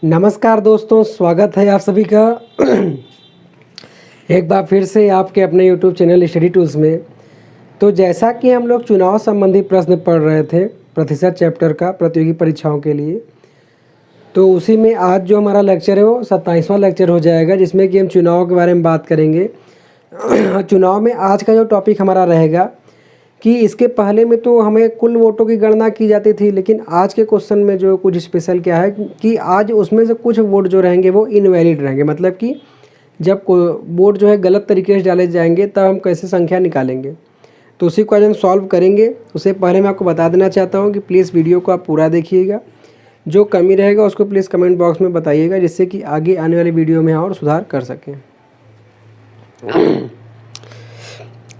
नमस्कार दोस्तों, स्वागत है आप सभी का एक बार फिर से आपके अपने YouTube चैनल स्टडी टूल्स में। तो जैसा कि हम लोग चुनाव संबंधी प्रश्न पढ़ रहे थे प्रतिशत चैप्टर का प्रतियोगी परीक्षाओं के लिए, तो उसी में आज जो हमारा लेक्चर है वो 27वां लेक्चर हो जाएगा, जिसमें कि हम चुनाव के बारे में बात करेंगे। चुनाव में आज का जो टॉपिक हमारा रहेगा कि इसके पहले में तो हमें कुल वोटों की गणना की जाती थी, लेकिन आज के क्वेश्चन में जो कुछ स्पेशल क्या है कि आज उसमें से कुछ वोट जो रहेंगे वो इनवैलिड रहेंगे। मतलब कि जब वोट जो है गलत तरीके से डाले जाएंगे तब हम कैसे संख्या निकालेंगे, तो उसी को आज हम सॉल्व करेंगे। उससे पहले मैं आपको बता देना चाहता हूँ कि प्लीज़ वीडियो को आप पूरा देखिएगा, जो कमी रहेगा उसको प्लीज़ कमेंट बॉक्स में बताइएगा, जिससे कि आगे आने वाली वीडियो में और सुधार कर सकें।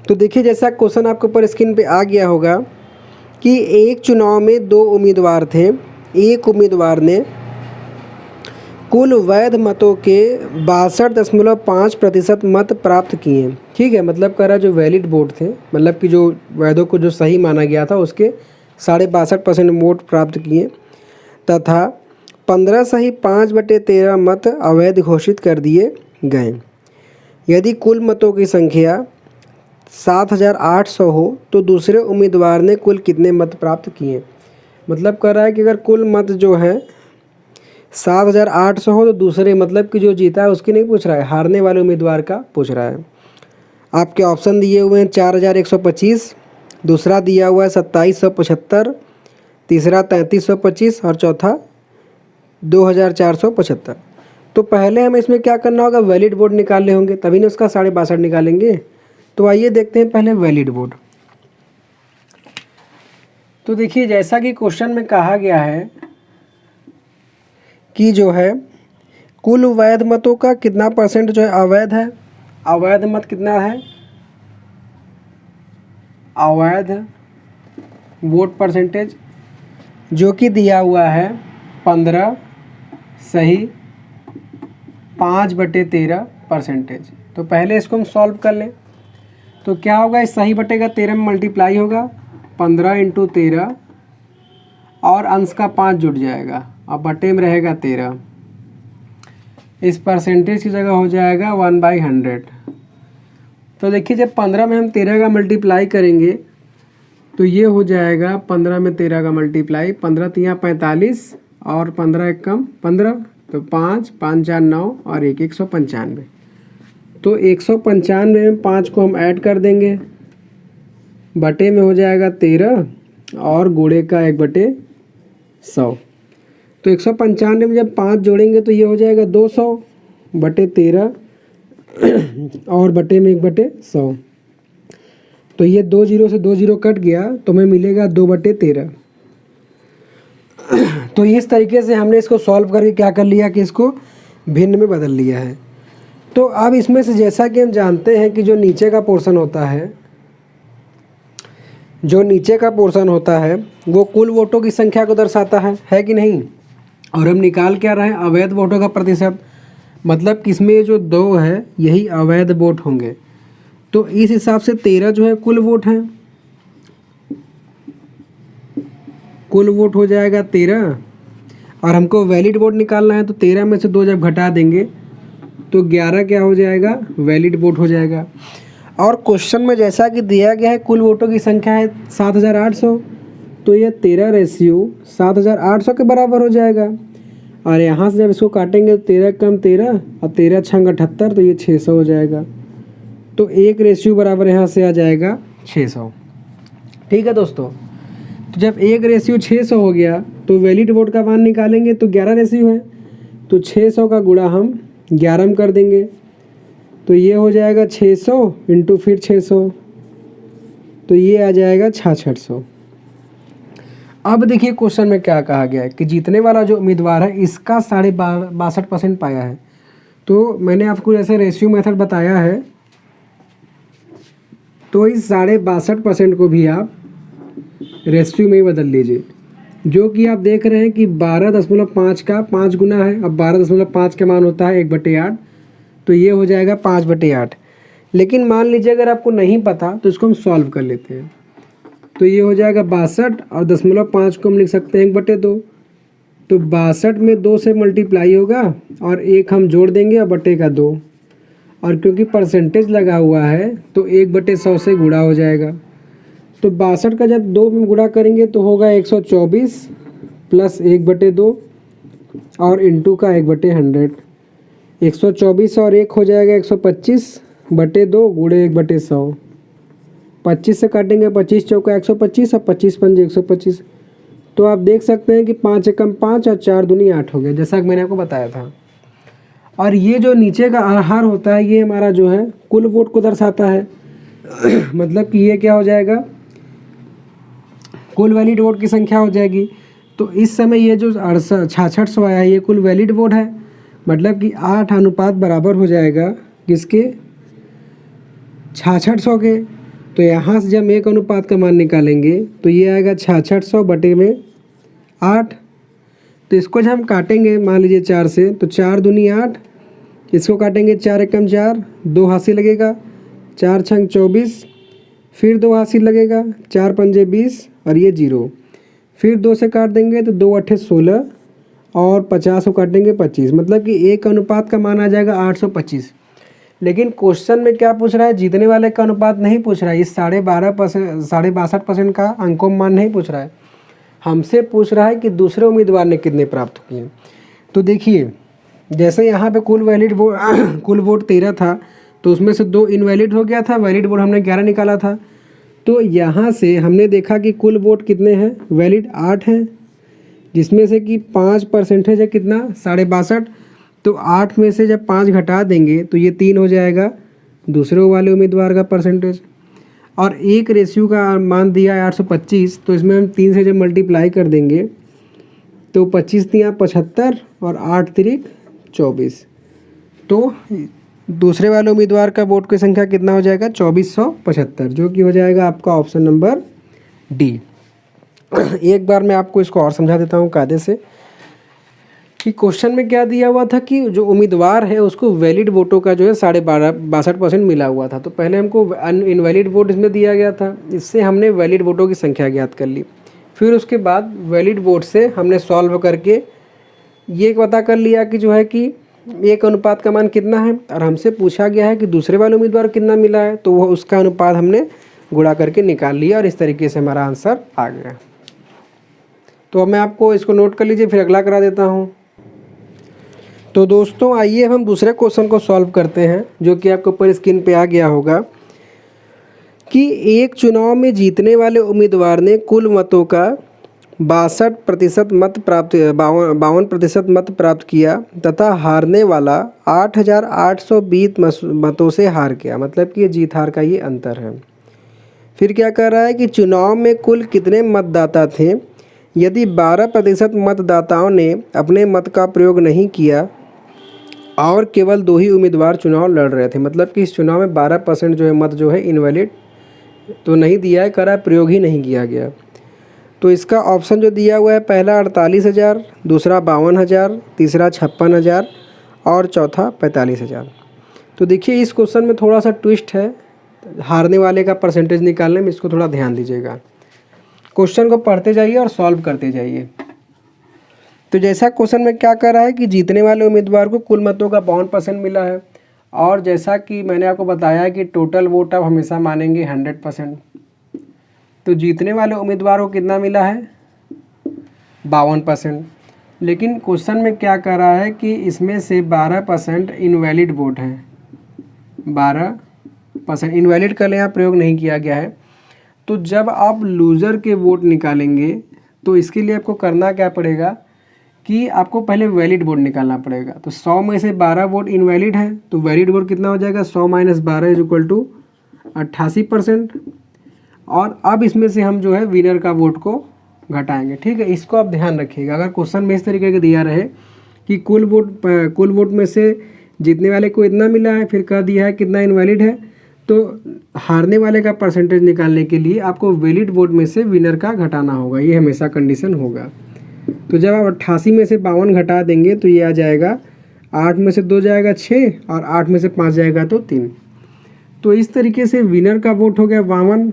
तो देखिए, जैसा क्वेश्चन आपके ऊपर स्क्रीन पे आ गया होगा कि एक चुनाव में दो उम्मीदवार थे। एक उम्मीदवार ने कुल वैध मतों के 62.5% मत प्राप्त किए। ठीक है, मतलब कह रहा जो वैलिड वोट थे, मतलब कि जो वैधों को जो सही माना गया था उसके 62.5% वोट प्राप्त किए, तथा 15 सही 5/13 मत अवैध घोषित कर दिए गए। यदि कुल मतों की संख्या 7,800 हो तो दूसरे उम्मीदवार ने कुल कितने मत प्राप्त किए। मतलब कर रहा है कि अगर कुल मत जो है 7,800 हो तो दूसरे, मतलब कि जो जीता है उसकी नहीं पूछ रहा है, हारने वाले उम्मीदवार का पूछ रहा है। आपके ऑप्शन दिए हुए हैं 4,125, दूसरा दिया हुआ है 2,775, तीसरा 3,325 और चौथा 2,475। तो पहले हमें इसमें क्या करना होगा, वैलिड वोट निकालने होंगे, तभी ना उसका 62.5 निकालेंगे। तो आइए देखते हैं पहले वैलिड वोट। तो देखिए, जैसा कि क्वेश्चन में कहा गया है कि जो है कुल वैध मतों का कितना परसेंट जो है अवैध है। अवैध मत कितना है, अवैध वोट परसेंटेज जो कि दिया हुआ है 15 सही 5/13%। तो पहले इसको हम सॉल्व कर लें। तो क्या होगा, इस सही बटेगा 13 में मल्टीप्लाई होगा, 15 × 13 और अंश का 5 जुड़ जाएगा और बटे में रहेगा 13। इस परसेंटेज की जगह हो जाएगा 1/100। तो देखिए, जब 15 में हम 13 का मल्टीप्लाई करेंगे तो ये हो जाएगा 15 में 13 का मल्टीप्लाई, 15 तियाँ 45 और 15 एक कम 15, तो 5 5 4 9 और 1 195। तो 195 में 5 को हम ऐड कर देंगे, बटे में हो जाएगा 13 और गुणे का 1/100। तो 195 में जब 5 जोड़ेंगे तो ये हो जाएगा 200/13 और बटे में 1/100। तो ये 2 0 से 2 0 कट गया तो हमें मिलेगा 2/13। तो इस तरीके से हमने इसको सॉल्व करके क्या कर लिया कि इसको भिन्न में बदल लिया है। तो अब इसमें से जैसा कि हम जानते हैं कि जो नीचे का पोर्शन होता है, जो नीचे का पोर्शन होता है वो कुल वोटों की संख्या को दर्शाता है कि नहीं। और हम निकाल क्या रहे हैं, अवैध वोटों का प्रतिशत। मतलब किसमें जो 2 है यही अवैध वोट होंगे। तो इस हिसाब से 13 जो है कुल वोट है, कुल वोट हो जाएगा 13। और हमको वैलिड वोट निकालना है तो 13 में से 2 जब घटा देंगे तो 11 क्या हो जाएगा, वैलिड वोट हो जाएगा। और क्वेश्चन में जैसा कि दिया गया है कुल वोटों की संख्या है 7,800, तो ये 13 रेशियो 7,800 के बराबर हो जाएगा। और यहाँ से जब इसको काटेंगे तो 13 कम 13 और 13 छंग 78, तो ये 600 हो जाएगा। तो 1 रेशियो बराबर यहाँ से आ जाएगा 600। ठीक है दोस्तों, तो जब 1 रेशियो 600 हो गया तो वैलिड वोट का मान निकालेंगे तो 11 रेशियो है, तो 600 का गुणा हम 11 में कर देंगे, तो ये हो जाएगा 600 इंटू फिर 600, तो ये आ जाएगा 6600। अब देखिए क्वेश्चन में क्या कहा गया है कि जीतने वाला जो उम्मीदवार है इसका 62.5% पाया है। तो मैंने आपको जैसे रेशियो मेथड बताया है, तो इस 62.5% को भी आप रेशियो में ही बदल लीजिए, जो कि आप देख रहे हैं कि 12.5 का 5 गुना है। अब 12.5 का मान होता है 1/8, तो ये हो जाएगा 5/8। लेकिन मान लीजिए अगर आपको नहीं पता तो इसको हम सॉल्व कर लेते हैं। तो ये हो जाएगा 62 और 0.5 को हम लिख सकते हैं 1/2। तो 62 में 2 से मल्टीप्लाई होगा और 1 हम जोड़ देंगे और बटे का 2, और क्योंकि परसेंटेज लगा हुआ है तो 1/100 से गुणा हो जाएगा। तो 62 का जब 2 में गुणा करेंगे तो होगा 124 प्लस 1/2 और इंटू का 1/100। 124 और 1 हो जाएगा 125/2 गुणे 1/100। 25 से काटेंगे, 25 चौका 125 और 25 पंजे 125। तो आप देख सकते हैं कि 5 एकम 5 और 4 दूनी 8 हो गया, जैसा कि मैंने आपको बताया था। और ये जो नीचे का आहार होता है ये हमारा जो है कुल वोट को दर्शाता है। मतलब कि ये क्या हो जाएगा, कुल वैलिड वोट की संख्या हो जाएगी। तो इस समय ये जो 6600 आया है ये कुल वैलिड वोट है, मतलब कि 8 अनुपात बराबर हो जाएगा किसके, 6600 के। तो यहाँ से जब 1 अनुपात का मान निकालेंगे तो ये आएगा 6600 बटे में 8। तो इसको जब हम काटेंगे मान लीजिए 4 से, तो 4 दूनी 8, इसको काटेंगे 4 एकम 4, 2 हासिल लगेगा, 4 छंग 24, फिर 2 हासिल लगेगा, 4 पंजे 20 और ये 0, फिर 2 से काट देंगे तो 2 अट्ठे 16 और 50 को काटेंगे 25, मतलब कि 1 अनुपात का मान आ जाएगा 825। लेकिन क्वेश्चन में क्या पूछ रहा है, जीतने वाले का अनुपात नहीं पूछ रहा है, इस 62% का अंकों मान नहीं पूछ रहा है, हमसे पूछ रहा है कि दूसरे उम्मीदवार ने कितने प्राप्त किए। तो देखिए जैसे यहाँ पे कुल वोट 13 था, तो उसमें से 2 इनवैलिड हो गया था, वैलिड वोट हमने 11 निकाला था। तो यहाँ से हमने देखा कि कुल वोट कितने हैं, वैलिड 8 हैं, जिसमें से कि 5% है कितना, 62। तो 8 में से जब 5 घटा देंगे तो ये 3 हो जाएगा दूसरे वाले उम्मीदवार का परसेंटेज। और 1 रेशियो का मान दिया है 825, तो इसमें हम 3 से जब मल्टीप्लाई कर देंगे तो 25 दिया 75 और 8 तिरिक 24। तो दूसरे वाले उम्मीदवार का वोट की संख्या कितना हो जाएगा, 2475, जो कि हो जाएगा आपका ऑप्शन नंबर डी। एक बार मैं आपको इसको और समझा देता हूँ कायदे से कि क्वेश्चन में क्या दिया हुआ था कि जो उम्मीदवार है उसको वैलिड वोटों का जो है 62% मिला हुआ था। तो पहले हमको इनवैलिड वोट इसमें दिया गया था, इससे हमने वैलिड वोटों की संख्या ज्ञात कर ली। फिर उसके बाद वैलिड वोट से हमने सॉल्व करके ये पता कर लिया कि जो है कि 1 अनुपात का मान कितना है, और हमसे पूछा गया है कि दूसरे वाले उम्मीदवार कितना मिला है, तो वह उसका अनुपात हमने गुणा करके निकाल लिया और इस तरीके से हमारा आंसर आ गया। तो अब मैं आपको इसको नोट कर लीजिए, फिर अगला करा देता हूँ। तो दोस्तों आइए हम दूसरे क्वेश्चन को सॉल्व करते हैं, जो कि आपको ऊपर स्क्रीन पे आ गया होगा कि एक चुनाव में जीतने वाले उम्मीदवार ने कुल मतों का 52% मत प्राप्त 52% मत प्राप्त किया तथा हारने वाला 8820 मतों से हार गया, मतलब कि ये जीत हार का ये अंतर है। फिर क्या कर रहा है कि चुनाव में कुल कितने मतदाता थे, यदि 12% मतदाताओं ने अपने मत का प्रयोग नहीं किया और केवल 2 ही उम्मीदवार चुनाव लड़ रहे थे, मतलब कि इस चुनाव में 12% जो है मत जो है इनवैलिड तो नहीं दिया है, करा प्रयोग ही नहीं किया गया। तो इसका ऑप्शन जो दिया हुआ है, पहला 48,000, दूसरा 52,000, तीसरा 56,000 और चौथा 45,000। तो देखिए इस क्वेश्चन में थोड़ा सा ट्विस्ट है, हारने वाले का परसेंटेज निकालने में, इसको थोड़ा ध्यान दीजिएगा। क्वेश्चन को पढ़ते जाइए और सॉल्व करते जाइए। तो जैसा क्वेश्चन में क्या कर रहा है कि जीतने वाले उम्मीदवार को कुल मतों का 52% मिला है, और जैसा कि मैंने आपको बताया कि टोटल वोट आप हमेशा मानेंगे 100%। तो जीतने वाले उम्मीदवार को कितना मिला है, 52%। लेकिन क्वेश्चन में क्या कर रहा है कि इसमें से 12% इनवैलिड वोट है, 12% इनवैलिड का यहाँ प्रयोग नहीं किया गया है। तो जब आप लूज़र के वोट निकालेंगे तो इसके लिए आपको करना क्या पड़ेगा कि आपको पहले वैलिड वोट निकालना पड़ेगा। तो 100 में से 12 वोट इनवैलिड है, तो वैलिड वोट कितना हो जाएगा, 100 - 12 = 88%। और अब इसमें से हम जो है विनर का वोट को घटाएंगे, ठीक है। इसको आप ध्यान रखिएगा, अगर क्वेश्चन में इस तरीके का दिया रहे कि कुल वोट में से जीतने वाले को इतना मिला है, फिर कह दिया है कितना इनवैलिड है, तो हारने वाले का परसेंटेज निकालने के लिए आपको वैलिड वोट में से विनर का घटाना होगा, ये हमेशा कंडीशन होगा। तो जब आप 88 में से 52 घटा देंगे तो ये आ जाएगा, 8 में से 2 जाएगा 6 और 8 में से 5 जाएगा तो 3। तो इस तरीके से विनर का वोट हो गया 52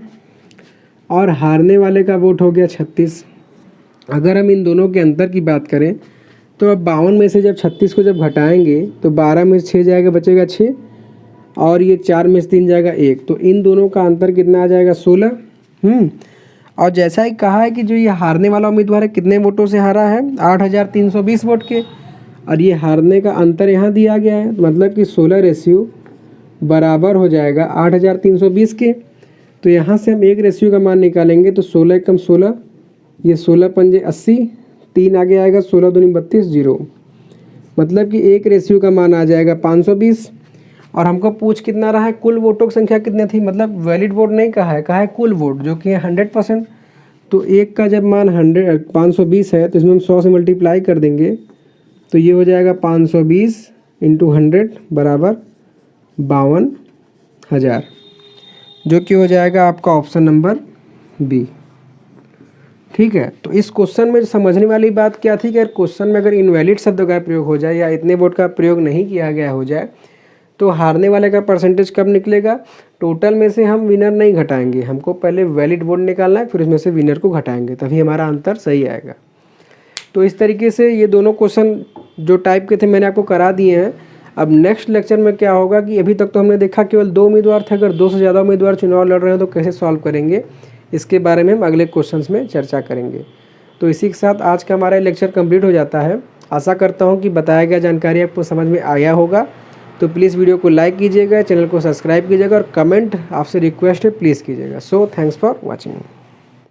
और हारने वाले का वोट हो गया 36। अगर हम इन दोनों के अंतर की बात करें तो अब 52 में से जब 36 को जब घटाएंगे तो 12 में से 6 जाएगा, बचेगा 6, और ये 4 में से 3 जाएगा 1, तो इन दोनों का अंतर कितना आ जाएगा 16। और जैसा ही कहा है कि जो ये हारने वाला उम्मीदवार है कितने वोटों से हारा है, 8320 वोट के, और ये हारने का अंतर यहाँ दिया गया है, मतलब कि 16 रेशियो बराबर हो जाएगा 8320 के। तो यहाँ से हम एक रेशियो का मान निकालेंगे तो 16 कम 16, ये 16 पंजे 80, 3 आगे आएगा, 16 दूनी 32, 0, मतलब कि एक रेशियो का मान आ जाएगा 520। और हमको पूछ कितना रहा है, कुल वोटों की संख्या कितनी थी, मतलब वैलिड वोट नहीं कहा है कुल वोट, जो कि है 100%। तो एक का जब मान 520 है तो इसमें हम 100 से मल्टीप्लाई कर देंगे तो ये हो जाएगा 520 इंटू 100 बराबर 52,000, जो कि हो जाएगा आपका ऑप्शन नंबर बी। ठीक है, तो इस क्वेश्चन में समझने वाली बात क्या थी कि अगर क्वेश्चन में अगर इनवैलिड शब्द का प्रयोग हो जाए या इतने वोट का प्रयोग नहीं किया गया हो जाए तो हारने वाले का परसेंटेज कब निकलेगा, टोटल में से हम विनर नहीं घटाएंगे, हमको पहले वैलिड वोट निकालना है, फिर उसमें से विनर को घटाएंगे, तभी हमारा आंसर सही आएगा। तो इस तरीके से ये दोनों क्वेश्चन जो टाइप के थे मैंने आपको करा दिए हैं। अब नेक्स्ट लेक्चर में क्या होगा कि अभी तक तो हमने देखा केवल 2 उम्मीदवार थे, अगर 2 से ज़्यादा उम्मीदवार चुनाव लड़ रहे हो तो कैसे सॉल्व करेंगे, इसके बारे में हम अगले क्वेश्चंस में चर्चा करेंगे। तो इसी के साथ आज का हमारा लेक्चर कंप्लीट हो जाता है। आशा करता हूँ कि बताया गया जानकारी आपको समझ में आया होगा। तो प्लीज़ वीडियो को लाइक कीजिएगा, चैनल को सब्सक्राइब कीजिएगा और कमेंट आपसे रिक्वेस्ट है प्लीज़ कीजिएगा। So thanks for watching.